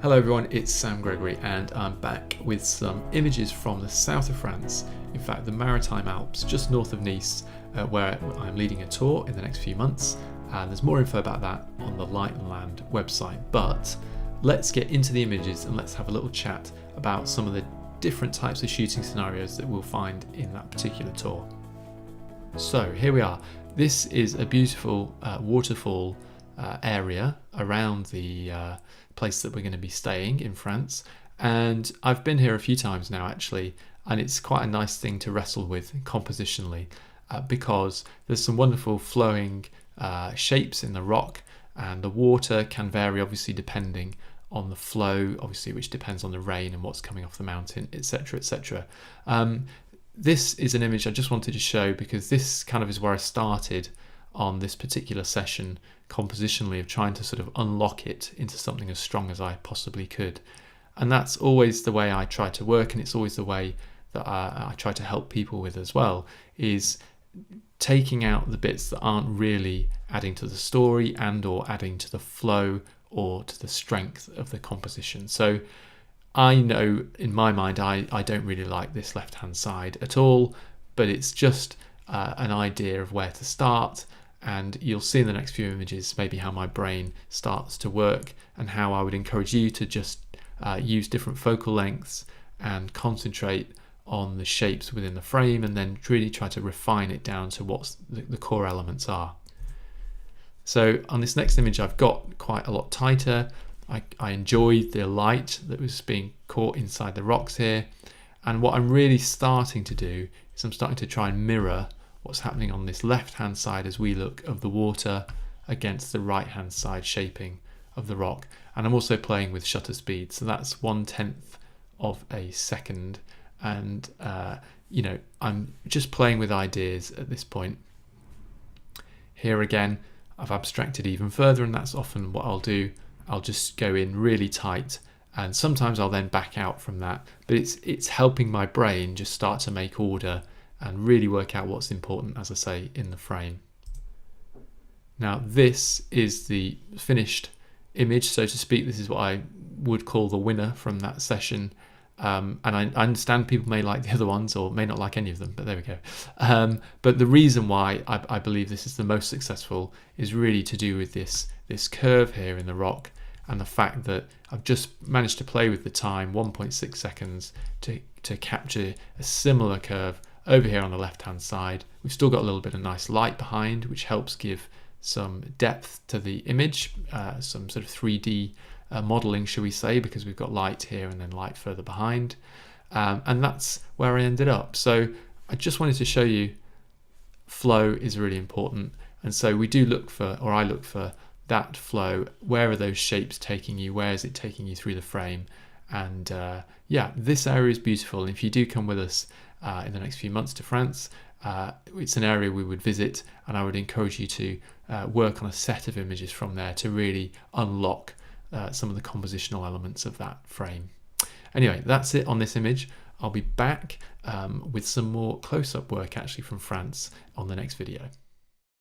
Hello everyone, it's Sam Gregory and I'm back with some images from the south of France, in fact the Maritime Alps, just north of Nice, where I'm leading a tour in the next few months, and there's more info about that on the Light and Land website. But let's get into the images and let's have a little chat about some of the different types of shooting scenarios that we'll find in that particular tour. So here we are. This is a beautiful waterfall area around the place that we're going to be staying in France, and I've been here a few times now actually, and it's quite a nice thing to wrestle with compositionally because there's some wonderful flowing shapes in the rock, and the water can vary obviously depending on the flow, obviously, which depends on the rain and what's coming off the mountain, etc, etc. This is an image I just wanted to show because this kind of is where I started on this particular session compositionally, of trying to sort of unlock it into something as strong as I possibly could. And that's always the way I try to work, and it's always the way that I try to help people with as well, is taking out the bits that aren't really adding to the story and or adding to the flow or to the strength of the composition. So I know in my mind I don't really like this left hand side at all, but it's just an idea of where to start, and you'll see in the next few images maybe how my brain starts to work and how I would encourage you to just use different focal lengths and concentrate on the shapes within the frame, and then really try to refine it down to what the core elements are. So on this next image I've got quite a lot tighter. I enjoyed the light that was being caught inside the rocks here, and what I'm really starting to do is I'm starting to try and mirror what's happening on this left hand side as we look of the water against the right hand side shaping of the rock. And I'm also playing with shutter speed, so that's 1/10 of a second, and I'm just playing with ideas at this point. Here again I've abstracted even further, and that's often what I'll do. I'll just go in really tight, and sometimes I'll then back out from that, but it's helping my brain just start to make order and really work out what's important, as I say, in the frame. Now this is the finished image, so to speak. This is what I would call the winner from that session, and I understand people may like the other ones or may not like any of them, but there we go. But the reason why I believe this is the most successful is really to do with this curve here in the rock, and the fact that I've just managed to play with the time 1.6 seconds to capture a similar curve over here on the left hand side. We've still got a little bit of nice light behind, which helps give some depth to the image, some sort of 3D modeling, shall we say, because we've got light here and then light further behind, and that's where I ended up. So I just wanted to show you flow is really important, and so we do look for, or I look for, that flow. Where are those shapes taking you? Where is it taking you through the frame? And yeah, this area is beautiful. And if you do come with us in the next few months to France, it's an area we would visit, and I would encourage you to work on a set of images from there to really unlock some of the compositional elements of that frame. Anyway, that's it on this image. I'll be back with some more close-up work actually from France on the next video.